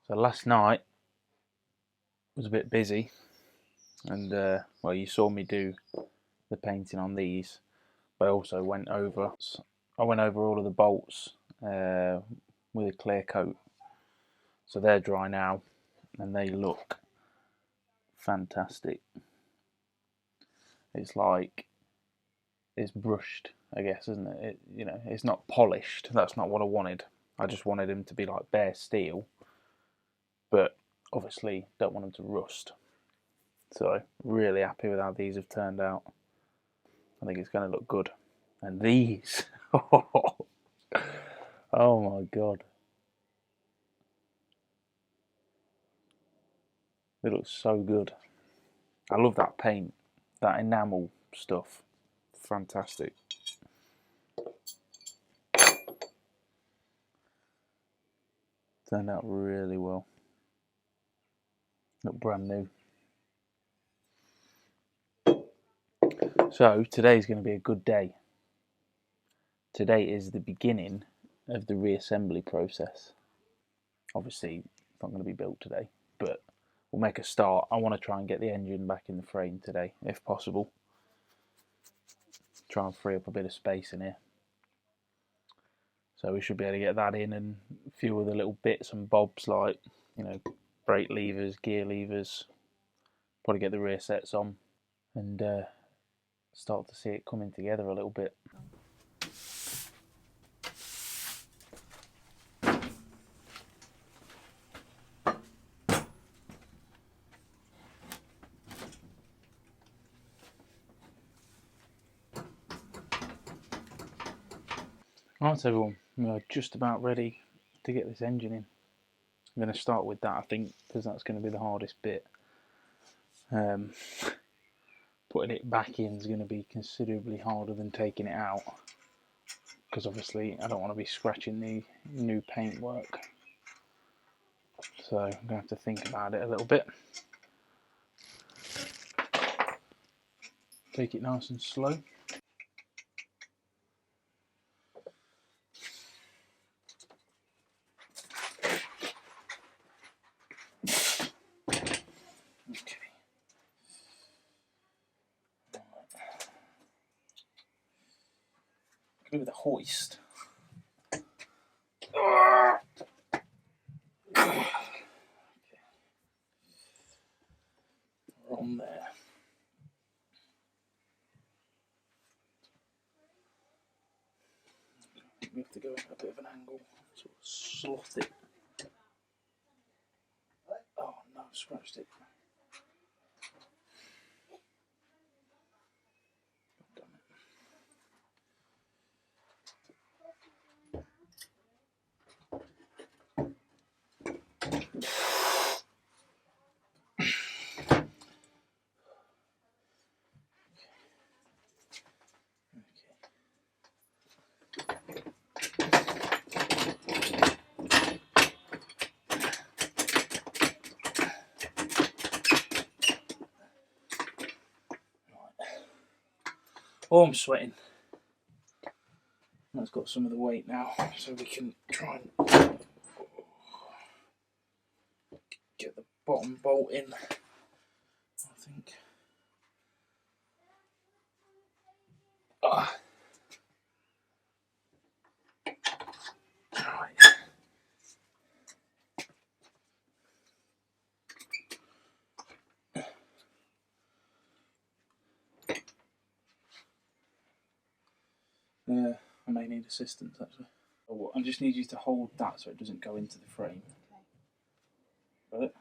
So last night was a bit busy, and well, you saw me do the painting on these, but I also went over all of the bolts with a clear coat. So they're dry now, and they look fantastic. It's like it's brushed, I guess, isn't it? It's not polished. That's not what I wanted. I just wanted them to be like bare steel, but obviously don't want them to rust. So really happy with how these have turned out. I think it's going to look good. And these, oh my god, they look so good. I love that paint, that enamel stuff. Fantastic. Turned out really well. Look brand new. So today's going to be a good day. Today is the beginning of the reassembly process. Obviously, it's not going to be built today, but we'll make a start. I want to try and get the engine back in the frame today, if possible. Try and free up a bit of space in here. So we should be able to get that in, and a few other little bits and bobs like, brake levers, gear levers. Probably get the rear sets on and start to see it coming together a little bit. Right everyone, we're just about ready to get this engine in. I'm going to start with that, I think, because that's going to be the hardest bit. Putting it back in is going to be considerably harder than taking it out, because obviously I don't want to be scratching the new paintwork. So I'm going to have to think about it a little bit. Take it nice and slow. Go with the hoist. On there. We have to go in a bit of an angle, sort of slot it. Oh no, scratched it. Oh, I'm sweating. That's got some of the weight now, so we can try and get the bottom bolt in, I think. Right. I may need assistance actually. Oh, I just need you to hold that so it doesn't go into the frame. Okay. Got it?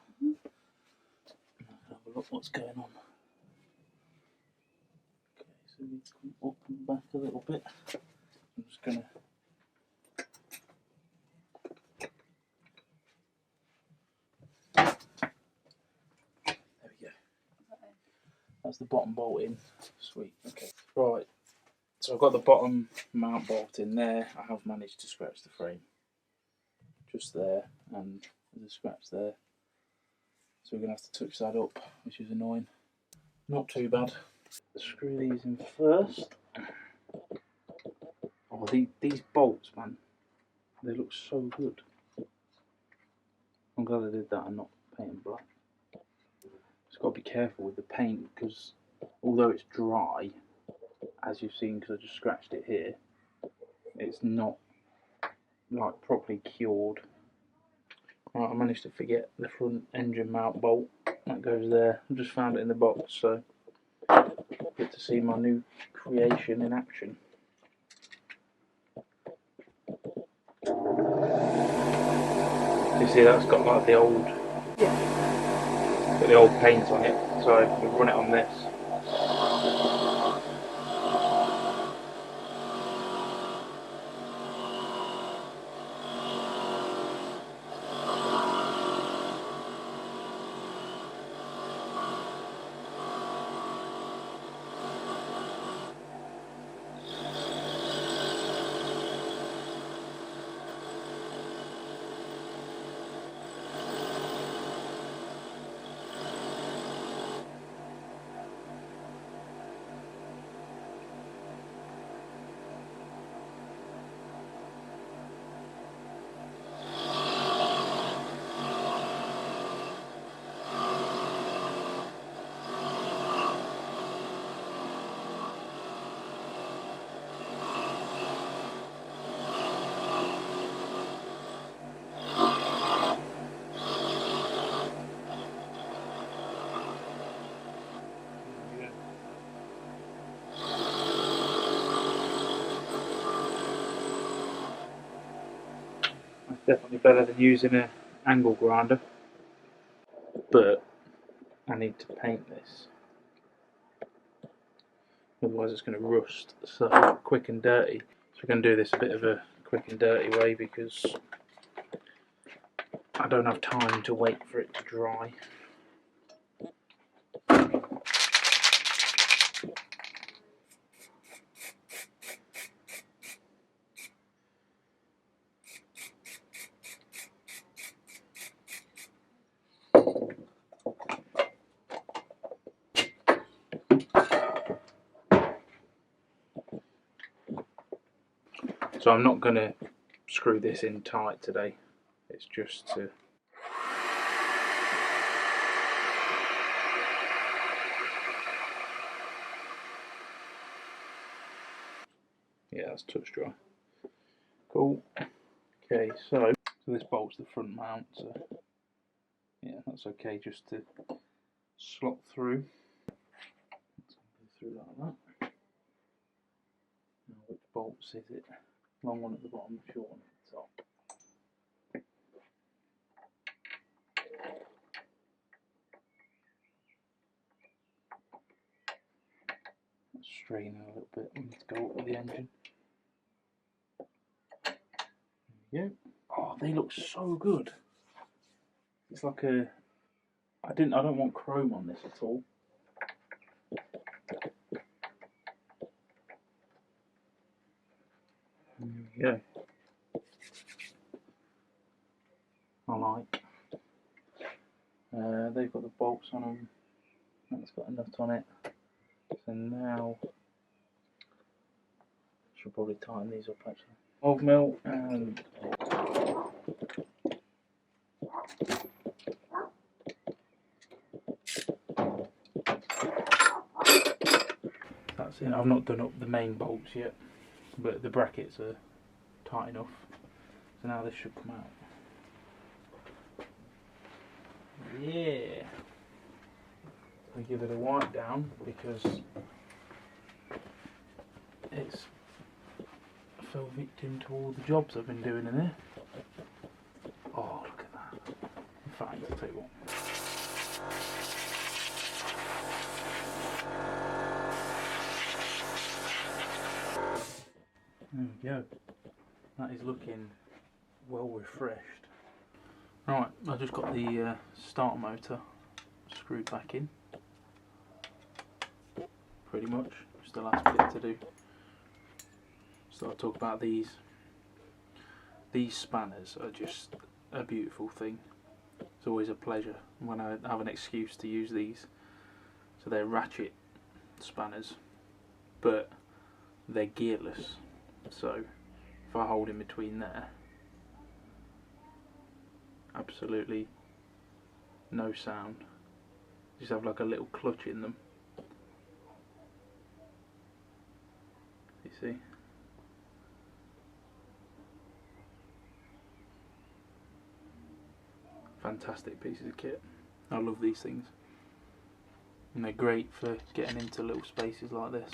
Have a look what's going on. Okay, so we need to come up and back a little bit. I'm just going to there we go. That's the bottom bolt in. Sweet. Okay. Right. So I've got the bottom mount bolt in there. I have managed to scratch the frame. Just there, and there's a scratch there. So we're going to have to touch that up, which is annoying. Not too bad. Screw these in first. Oh, these bolts, man. They look so good. I'm glad I did that and not painting black. Just got to be careful with the paint because although it's dry, as you've seen because I just scratched it here, it's not like properly cured. Right, I managed to forget the front engine mount bolt. That goes there. I just found it in the box, so get to see my new creation in action. You see that's got like the old paint on it, so we run it on this. Definitely better than using an angle grinder, but I need to paint this, otherwise it's going to rust. So quick and dirty. So we're going to do this a bit of a quick and dirty way because I don't have time to wait for it to dry. So I'm not going to screw this in tight today, it's just to... Yeah, that's touch dry. Cool. Okay, so this bolt's the front mount, so yeah, that's okay just to slot through. Let's go through like that. Now which bolts is it? Long one at the bottom, short one at the top. Straighten a little bit, we need to go up with the engine. There we go. Oh, they look so good. It's like a... I don't want chrome on this at all. There we go. I like. They've got the bolts on them. That's got a nut on it. So now, should probably tighten these up actually. 12mm and that's it. I've not done up the main bolts yet, but the brackets are tight enough. So now this should come out. Yeah. I give it a wipe down because it's fell victim to all the jobs I've been doing in here. Oh, look at that. In fact, I'll tell you what. There we go. That is looking well refreshed. Right, I just got the starter motor screwed back in. Pretty much, just the last bit to do. So I'll talk about these. These spanners are just a beautiful thing. It's always a pleasure when I have an excuse to use these. So they're ratchet spanners, but they're gearless. So if I hold in between there, absolutely no sound. Just have like a little clutch in them. You see? Fantastic pieces of kit. I love these things. And they're great for getting into little spaces like this.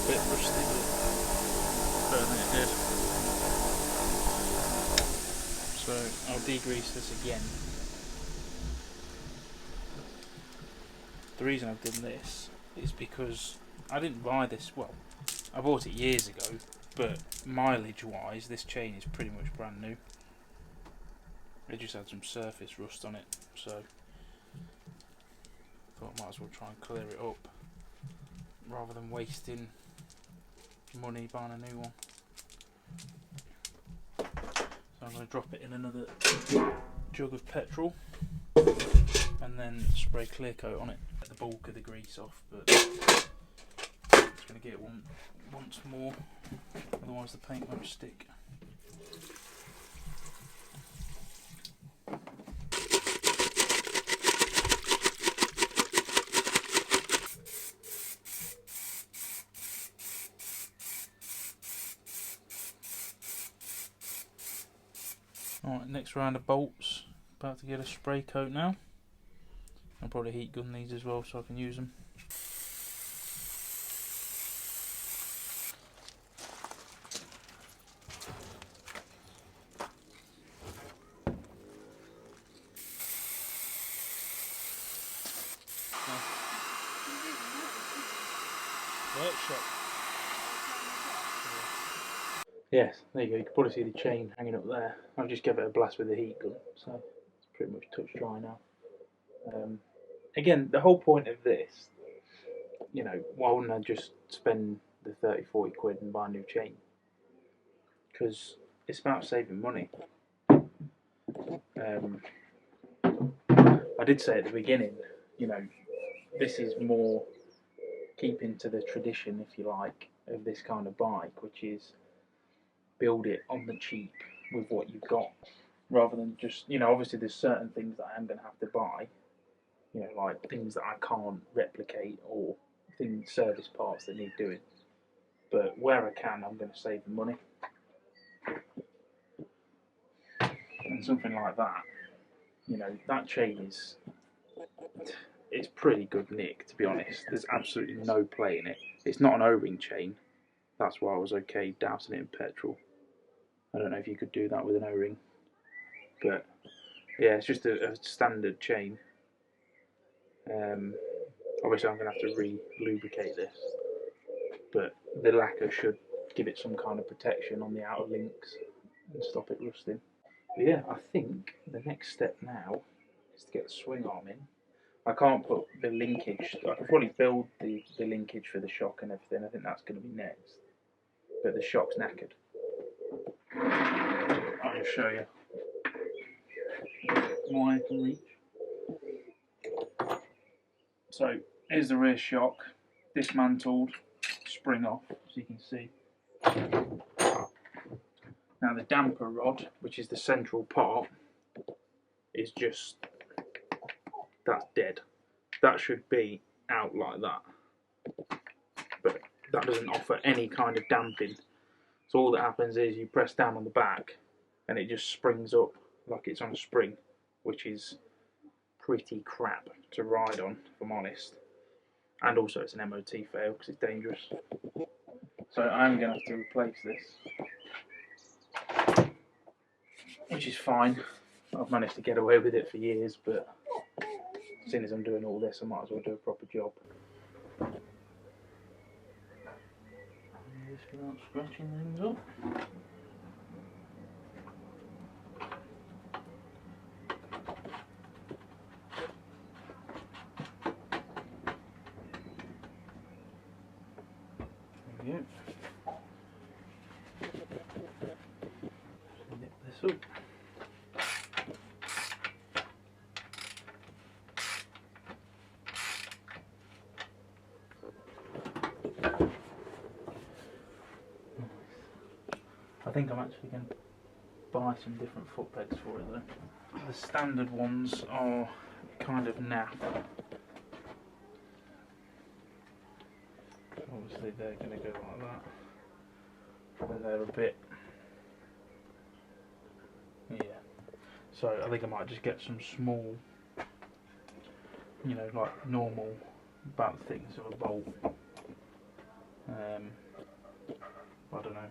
Bit rusty, but better than it did. So I'll degrease this again. The reason I've done this is because I didn't buy this, well, I bought it years ago, but mileage wise this chain is pretty much brand new. It just had some surface rust on it, so I thought I might as well try and clear it up rather than wasting money buying a new one. So I'm going to drop it in another jug of petrol and then spray clear coat on it. Get the bulk of the grease off, but it's going to get one once more, otherwise the paint won't stick. Alright, next round of bolts, about to get a spray coat now. I'll probably heat gun these as well so I can use them. Workshop. Yes, there you go, you can probably see the chain hanging up there. I've just given it a blast with the heat gun, so it's pretty much touch dry now. Again, the whole point of this, you know, why wouldn't I just spend the 30-40 quid and buy a new chain? Because it's about saving money. I did say at the beginning, you know, this is more keeping to the tradition, if you like, of this kind of bike, which is build it on the cheap with what you've got, rather than just, you know, obviously there's certain things that I am going to have to buy, you know, like things that I can't replicate or things, service parts that need doing, but where I can I'm going to save the money. And something like that, you know, that chain is, it's pretty good nick, to be honest. There's absolutely no play in it. It's not an O-ring chain, that's why I was okay dousing it in petrol. I don't know if you could do that with an O-ring, but yeah, it's just a standard chain. Obviously I'm going to have to re-lubricate this, but the lacquer should give it some kind of protection on the outer links and stop it rusting. But yeah, I think the next step now is to get the swing arm in. I can't put the linkage, I can probably build the linkage for the shock and everything, I think that's going to be next, but the shock's knackered. I'll show you more I can reach. So here's the rear shock, dismantled, spring off, as you can see. Now the damper rod, which is the central part, is just, that's dead. That should be out like that, but that doesn't offer any kind of damping. So all that happens is you press down on the back and it just springs up like it's on a spring, which is pretty crap to ride on, if I'm honest. and also it's an MOT fail because it's dangerous. So I'm going to have to replace this, which is fine. I've managed to get away with it for years, but seeing as I'm doing all this, I might as well do a proper job. Just without scratching things up. There we go. Nip this up. I think I'm actually going to buy some different footbeds for it though. The standard ones are kind of naff. Obviously they're going to go like that. And they're a bit... yeah. So I think I might just get some small, you know, like normal, about the thickness of a bolt. I don't know.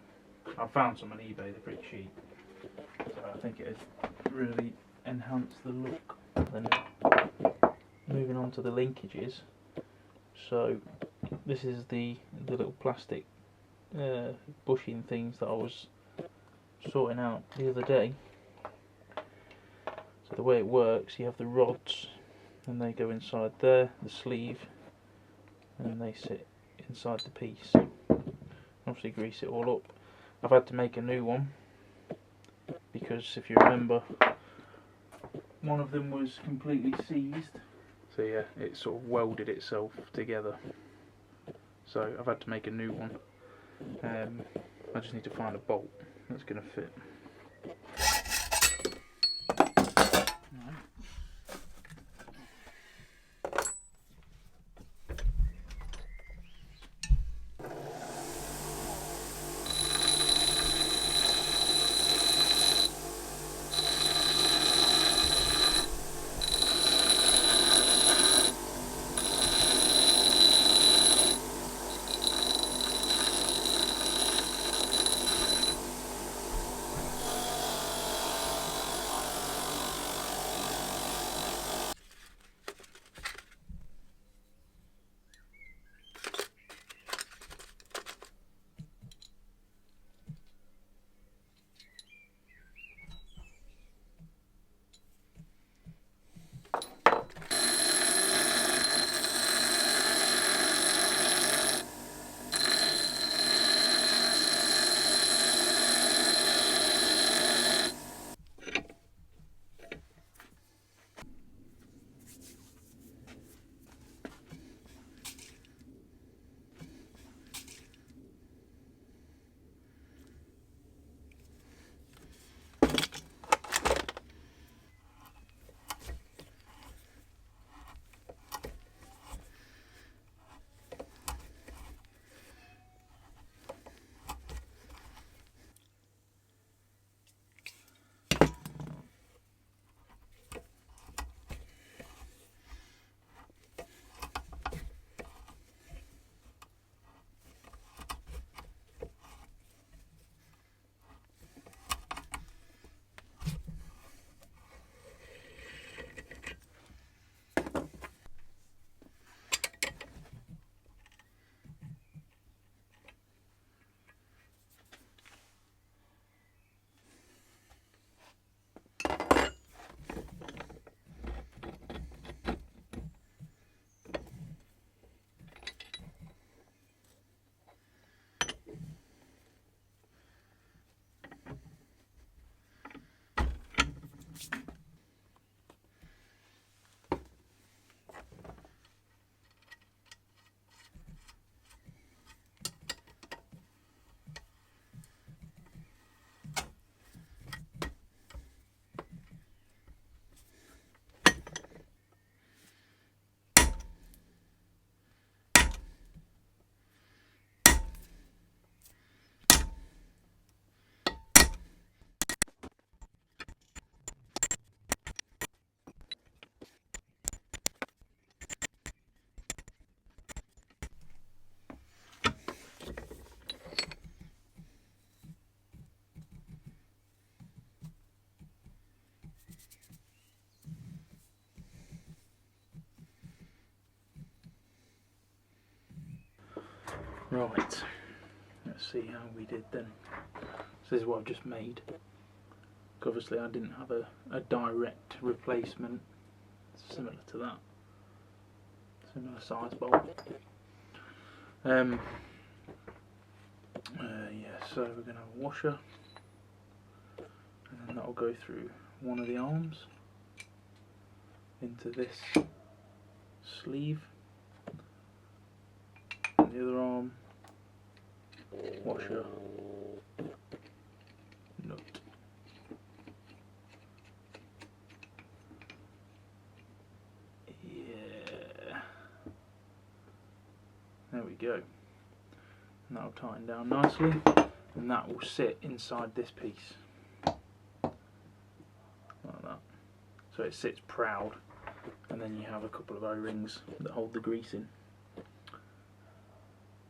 I found some on eBay, they're pretty cheap. So I think it has really enhanced the look. Then moving on to the linkages. So this is the little plastic bushing things that I was sorting out the other day. So the way it works, you have the rods and they go inside there, the sleeve, and they sit inside the piece. Obviously grease it all up. I've had to make a new one because if you remember, one of them was completely seized. So yeah, it sort of welded itself together. So I've had to make a new one. I just need to find a bolt that's going to fit. Right, let's see how we did then. So this is what I've just made. Obviously I didn't have a direct replacement similar to that. Similar size bolt. Yeah, so we're going to have a washer, and then that will go through one of the arms into this sleeve, and the other arm, washer, nut. Yeah, there we go. And that will tighten down nicely, and that will sit inside this piece like that. So it sits proud, and then you have a couple of O-rings that hold the grease in.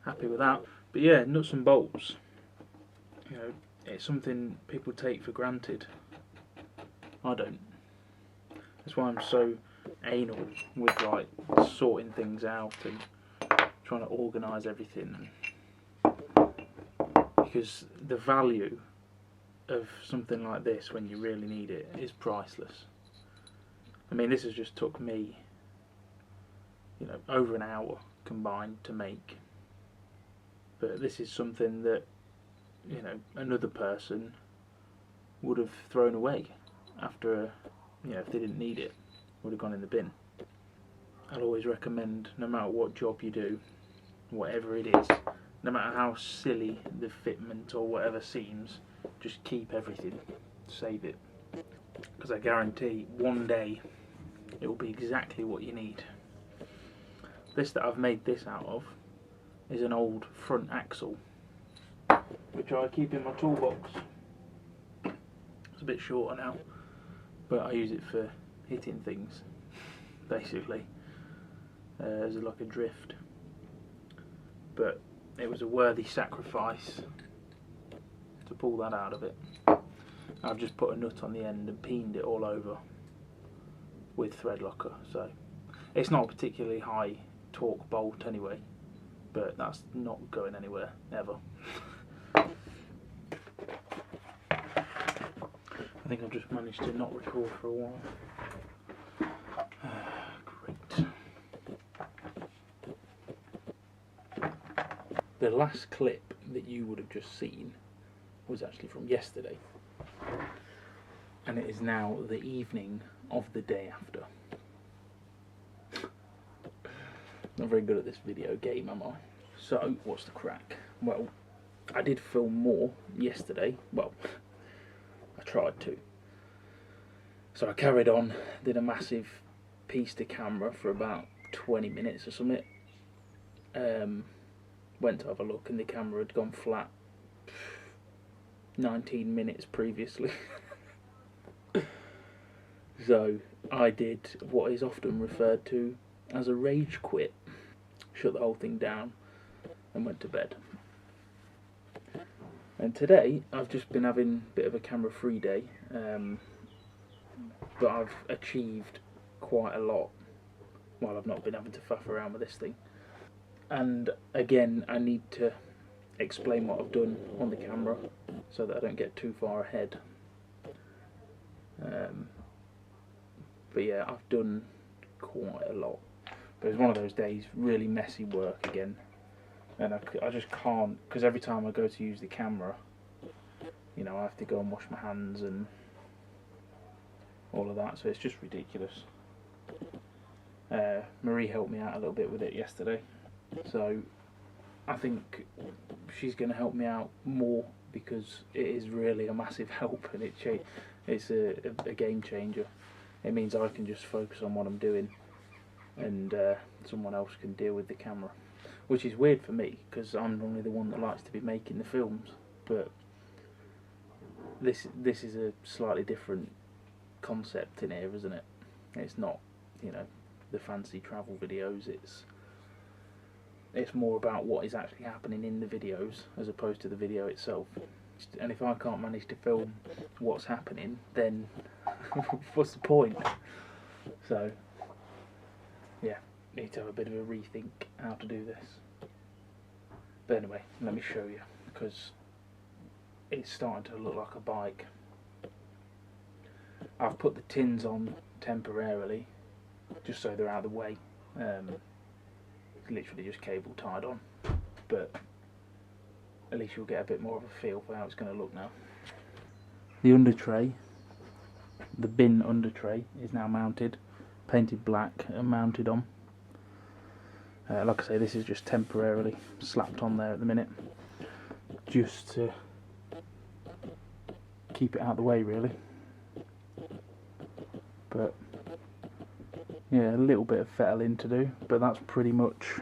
Happy with that. But yeah, nuts and bolts, you know, it's something people take for granted. I don't. That's why I'm so anal with like sorting things out and trying to organise everything, because the value of something like this when you really need it is priceless. I mean, this has just took me, you know, over an hour combined to make, but this is something that, you know, another person would have thrown away after, you know, if they didn't need it, would have gone in the bin. I'll always recommend, no matter what job you do, whatever it is, no matter how silly the fitment or whatever seems, just keep everything, save it, because I guarantee one day it will be exactly what you need. This that I've made this out of is an old front axle, which I keep in my toolbox. It's a bit shorter now, but I use it for hitting things, basically, as like a drift. But it was a worthy sacrifice to pull that out of it. I've just put a nut on the end and peened it all over with thread locker, so it's not a particularly high torque bolt anyway, but that's not going anywhere, ever. I think I've just managed to not record for a while. Great. The last clip that you would have just seen was actually from yesterday, and it is now the evening of the day after. Not very good at this video game, am I? So, what's the crack? Well, I did film more yesterday. Well, I tried to. So I carried on, did a massive piece to camera for about 20 minutes or something. Went to have a look and the camera had gone flat 19 minutes previously. So I did what is often referred to as a rage quit. Shut the whole thing down and went to bed. And today I've just been having a bit of a camera free day, but I've achieved quite a lot while I've not been having to faff around with this thing. And again, I need to explain what I've done on the camera so that I don't get too far ahead. But yeah, I've done quite a lot. But it's one of those days, really messy work again. And I just can't, because every time I go to use the camera, you know, I have to go and wash my hands and all of that, so it's just ridiculous. Marie helped me out a little bit with it yesterday, so I think she's going to help me out more, because it is really a massive help, and it's a game changer. It means I can just focus on what I'm doing, and someone else can deal with the camera, which is weird for me because I'm normally the one that likes to be making the films. But this is a slightly different concept in here, isn't it? It's not, you know, the fancy travel videos. It's more about what is actually happening in the videos as opposed to the video itself. And if I can't manage to film what's happening, then what's the point? So yeah, need to have a bit of a rethink how to do this. But anyway, let me show you, because it's starting to look like a bike. I've put the tins on temporarily, just so they're out of the way. Literally just cable tied on, but at least you'll get a bit more of a feel for how it's going to look now. The under tray, the bin under tray, is now mounted, painted black and mounted on. Like I say, this is just temporarily slapped on there at the minute, just to keep it out of the way really. But yeah, a little bit of fettling to do, but that's pretty much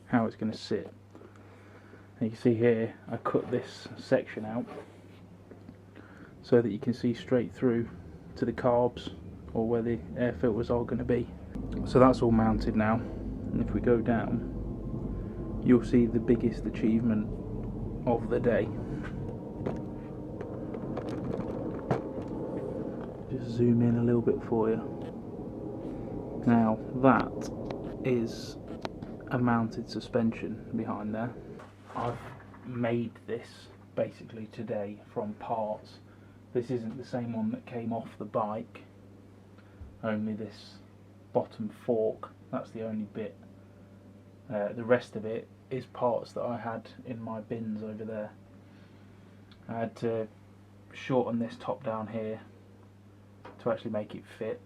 how it's going to sit. And you can see here, I cut this section out so that you can see straight through to the carbs, or where the air filters are going to be. So that's all mounted now, and if we go down, you'll see the biggest achievement of the day. Just zoom in a little bit for you. Now that is a mounted suspension behind there. I've made this basically today from parts. This isn't the same one that came off the bike, only this bottom fork, that's the only bit. The rest of it is parts that I had in my bins over there. I had to shorten this top down here to actually make it fit,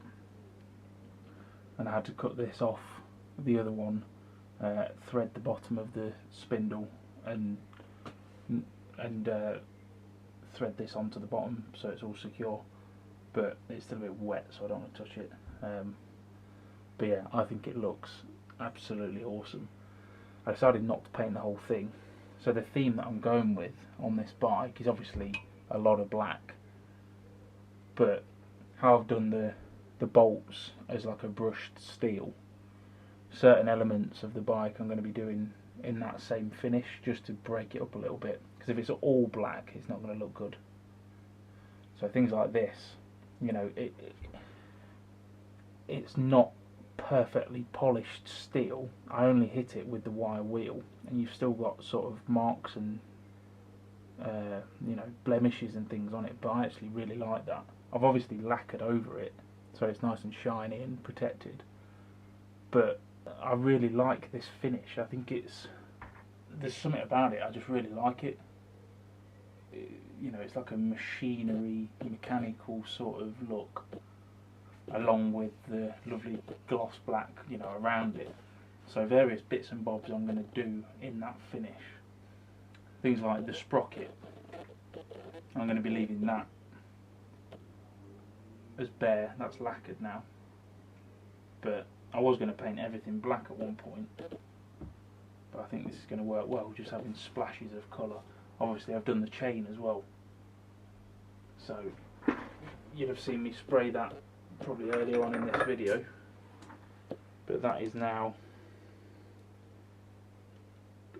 and I had to cut this off the other one, thread the bottom of the spindle and thread this onto the bottom so it's all secure, but it's still a bit wet, so I don't want to touch it. But yeah, I think it looks absolutely awesome. I decided not to paint the whole thing, so the theme that I'm going with on this bike is obviously a lot of black, but how I've done the bolts as like a brushed steel, certain elements of the bike I'm going to be doing in that same finish, just to break it up a little bit, because if it's all black it's not going to look good. So things like this, you know, it's not perfectly polished steel. I only hit it with the wire wheel, and you've still got sort of marks and you know, blemishes and things on it, but I actually really like that. I've obviously lacquered over it so it's nice and shiny and protected, but I really like this finish. I think there's something about it, I just really like it. You know, it's like a mechanical sort of look, along with the lovely gloss black, you know, around it. So various bits and bobs I'm going to do in that finish. Things like the sprocket, I'm going to be leaving that as bare. That's lacquered now, but I was going to paint everything black at one point, but I think this is going to work well, just having splashes of colour. Obviously I've done the chain as well, so you'd have seen me spray that probably earlier on in this video, but that is now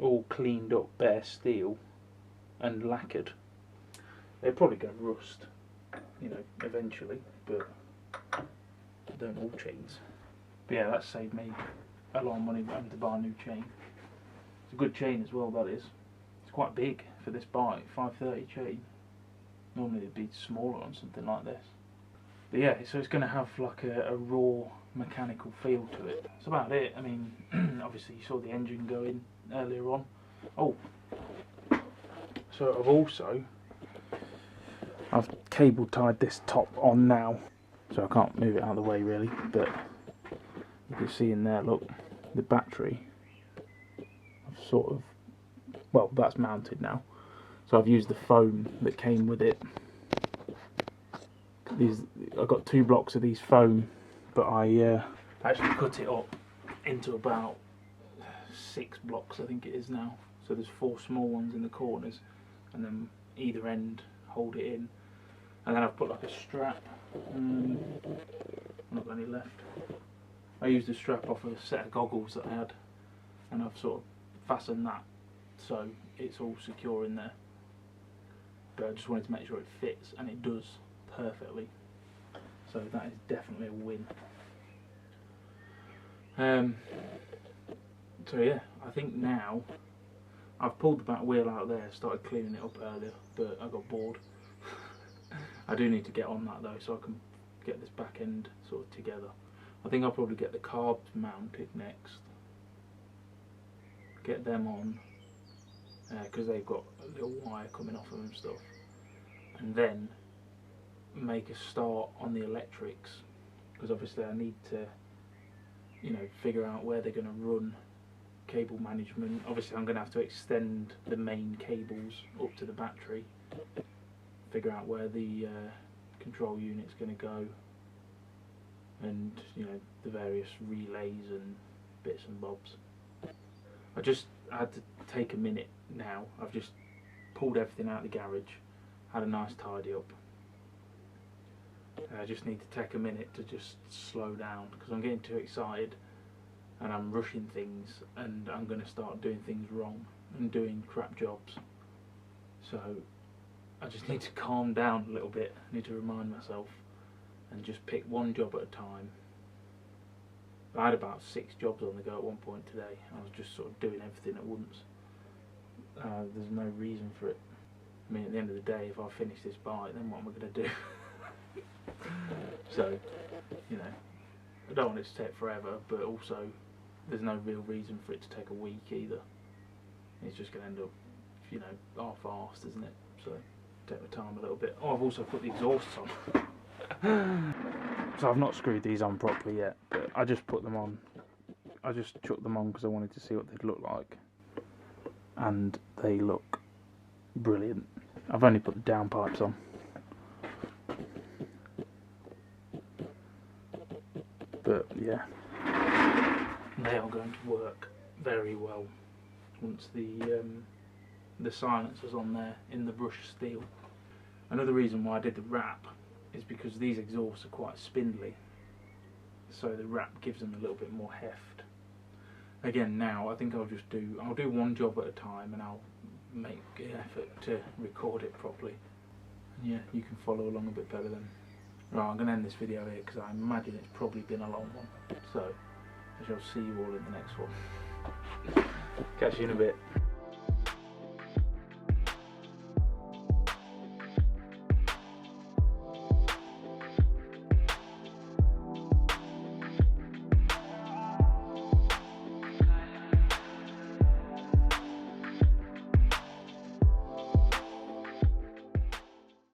all cleaned up bare steel and lacquered. They're probably going to rust, you know, eventually, but don't all chains. But yeah, that saved me a lot of money having to buy a new chain. It's a good chain as well, that is. It's quite big for this bike, 530 chain. Normally it'd be smaller on something like this. But yeah, so it's going to have like a raw mechanical feel to it. That's about it. I mean, obviously you saw the engine going earlier on. Oh, so I've cable tied this top on now, so I can't move it out of the way really, but you can see in there, look, the battery, I've sort of, well, that's mounted now, so I've used the foam that came with it. I've got 2 blocks of these foam, but I actually cut it up into about 6 blocks, I think it is now. So there's 4 small ones in the corners, and then either end hold it in. And then I've put like a strap. Not got any left. I used a strap off a set of goggles that I had, and I've sort of fastened that so it's all secure in there. But I just wanted to make sure it fits, and it does perfectly. So that is definitely a win. So yeah, I think now I've pulled the back wheel out there, started cleaning it up earlier, but I got bored. I do need to get on that though, so I can get this back end sort of together. I think I'll probably get the carbs mounted next, get them on, because they've got a little wire coming off them and stuff, and then make a start on the electrics, because obviously I need to, you know, figure out where they're going to run, cable management. Obviously I'm going to have to extend the main cables up to the battery, figure out where the control unit's going to go, and you know, the various relays and bits and bobs. I just had to take a minute now. I've just pulled everything out of the garage, had a nice tidy up. I just need to take a minute to just slow down, because I'm getting too excited and I'm rushing things, and I'm going to start doing things wrong and doing crap jobs. So I just need to calm down a little bit. I need to remind myself and just pick one job at a time. I had about 6 jobs on the go at one point today. I was just sort of doing everything at once. There's no reason for it. I mean, at the end of the day, if I finish this bike, then what am I going to do? So, you know, I don't want it to take forever, but also there's no real reason for it to take a week either. It's just going to end up, you know, half-arsed, isn't it? So, take my time a little bit. Oh, I've also put the exhausts on. So I've not screwed these on properly yet, but I just put them on. I just chucked them on because I wanted to see what they'd look like. And they look brilliant. I've only put the downpipes on. But yeah, they are going to work very well once the silencer's on there in the brushed steel. Another reason why I did the wrap is because these exhausts are quite spindly, so the wrap gives them a little bit more heft. Again, now I think I'll do one job at a time, and I'll make an effort to record it properly. And yeah, you can follow along a bit better then. Right, I'm going to end this video here because I imagine it's probably been a long one. So I shall see you all in the next one. Catch you in a bit.